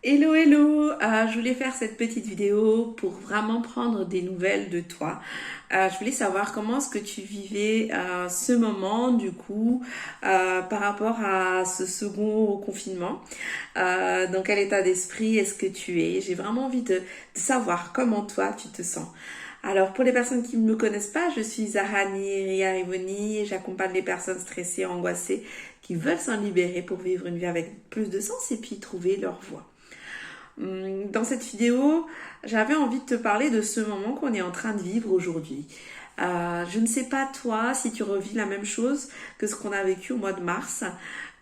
Hello, hello! Je voulais faire cette petite vidéo pour vraiment prendre des nouvelles de toi. Je voulais savoir comment est-ce que tu vivais ce moment du coup par rapport à ce second confinement. Dans quel état d'esprit est-ce que tu es? J'ai vraiment envie de savoir comment toi tu te sens. Alors pour les personnes qui ne me connaissent pas, je suis Zahani Rivoni et j'accompagne les personnes stressées, angoissées qui veulent s'en libérer pour vivre une vie avec plus de sens et puis trouver leur voie. Dans cette vidéo, j'avais envie de te parler de ce moment qu'on est en train de vivre aujourd'hui. Je ne sais pas toi si tu revis la même chose que ce qu'on a vécu au mois de mars,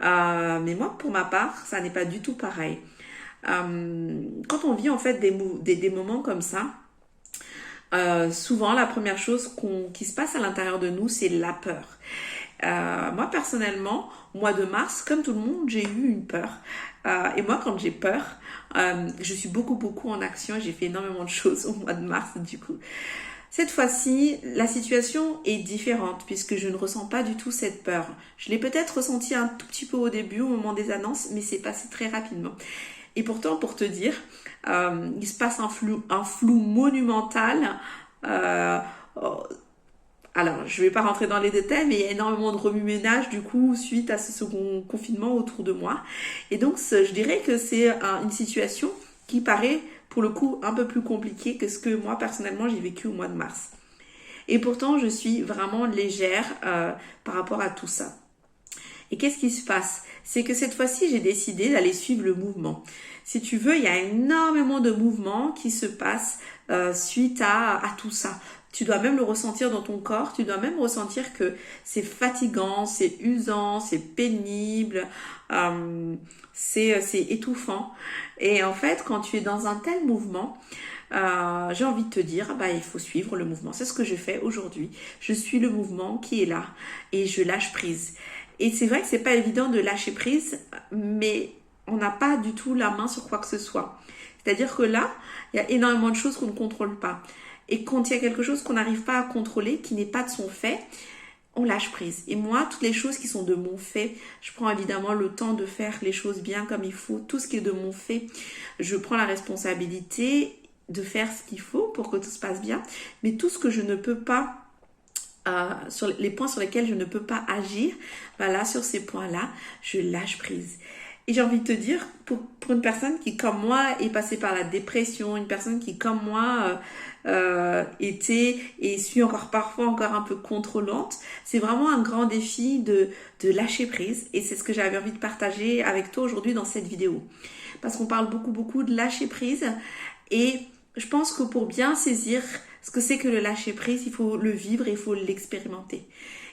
mais moi pour ma part, ça n'est pas du tout pareil. Quand on vit en fait des moments comme ça, souvent la première chose qui se passe à l'intérieur de nous, c'est la peur. Moi personnellement, au mois de mars, comme tout le monde, j'ai eu une peur. Et moi, quand j'ai peur, je suis beaucoup en action. J'ai fait énormément de choses au mois de mars, du coup. Cette fois-ci, la situation est différente puisque je ne ressens pas du tout cette peur. Je l'ai peut-être ressenti un tout petit peu au début, au moment des annonces, mais c'est passé très rapidement. Et pourtant, pour te dire, il se passe un flou monumental. Euh, alors, je ne vais pas rentrer dans les détails, mais il y a énormément de remue-ménage du coup suite à ce second confinement autour de moi. Et donc, je dirais que c'est une situation qui paraît pour le coup un peu plus compliquée que ce que moi personnellement j'ai vécu au mois de mars. Et pourtant, je suis vraiment légère par rapport à tout ça. Et qu'est-ce qui se passe? C'est que cette fois-ci, j'ai décidé d'aller suivre le mouvement. Si tu veux, il y a énormément de mouvements qui se passent suite à tout ça. Tu dois même le ressentir dans ton corps, tu dois même ressentir que c'est fatigant, c'est usant, c'est pénible, c'est étouffant. Et en fait, quand tu es dans un tel mouvement, j'ai envie de te dire, bah, il faut suivre le mouvement. C'est ce que je fais aujourd'hui. Je suis le mouvement qui est là et je lâche prise. Et c'est vrai que c'est pas évident de lâcher prise, mais on n'a pas du tout la main sur quoi que ce soit. C'est-à-dire que là, il y a énormément de choses qu'on ne contrôle pas. Et quand il y a quelque chose qu'on n'arrive pas à contrôler, qui n'est pas de son fait, on lâche prise. Et moi, toutes les choses qui sont de mon fait, je prends évidemment le temps de faire les choses bien comme il faut. Tout ce qui est de mon fait, je prends la responsabilité de faire ce qu'il faut pour que tout se passe bien. Mais tout ce que je ne peux pas sur les points sur lesquels je ne peux pas agir, voilà, sur ces points-là, je lâche prise. Et j'ai envie de te dire, pour une personne qui, comme moi, est passée par la dépression, une personne qui, comme moi, était et suis encore parfois encore un peu contrôlante, c'est vraiment un grand défi de lâcher prise. Et c'est ce que j'avais envie de partager avec toi aujourd'hui dans cette vidéo. Parce qu'on parle beaucoup de lâcher prise et je pense que pour bien saisir ce que c'est que le lâcher prise, il faut le vivre et il faut l'expérimenter.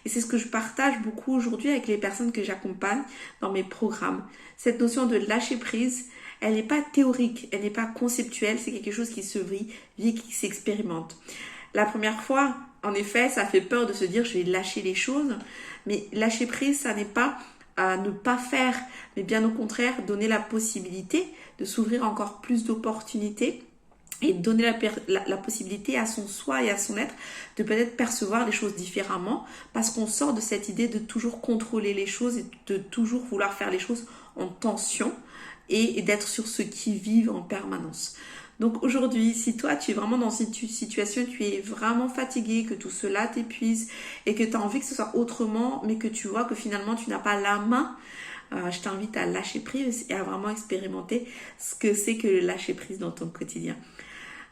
Et c'est ce que je partage beaucoup aujourd'hui avec les personnes que j'accompagne dans mes programmes. Cette notion de lâcher prise, elle n'est pas théorique, elle n'est pas conceptuelle, c'est quelque chose qui se vit, qui s'expérimente. La première fois, en effet, ça fait peur de se dire je vais lâcher les choses, mais lâcher prise, ça n'est pas à ne pas faire, mais bien au contraire, donner la possibilité de s'ouvrir encore plus d'opportunités et donner la possibilité à son soi et à son être de peut-être percevoir les choses différemment parce qu'on sort de cette idée de toujours contrôler les choses et de toujours vouloir faire les choses en tension et d'être sur ce qui-vive en permanence. Donc aujourd'hui, si toi tu es vraiment dans cette situation, tu es vraiment fatigué, que tout cela t'épuise et que tu as envie que ce soit autrement, mais que tu vois que finalement tu n'as pas la main, je t'invite à lâcher prise et à vraiment expérimenter ce que c'est que le lâcher prise dans ton quotidien.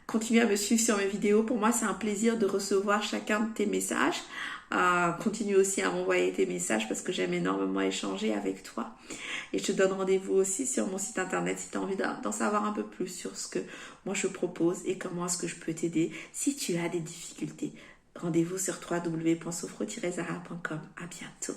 Continue à me suivre sur mes vidéos. Pour moi, c'est un plaisir de recevoir chacun de tes messages. Continue aussi à m'envoyer tes messages parce que j'aime énormément échanger avec toi. Et je te donne rendez-vous aussi sur mon site internet si tu as envie d'en savoir un peu plus sur ce que moi je propose et comment est-ce que je peux t'aider si tu as des difficultés. Rendez-vous sur www.sophro-zara.com. À bientôt.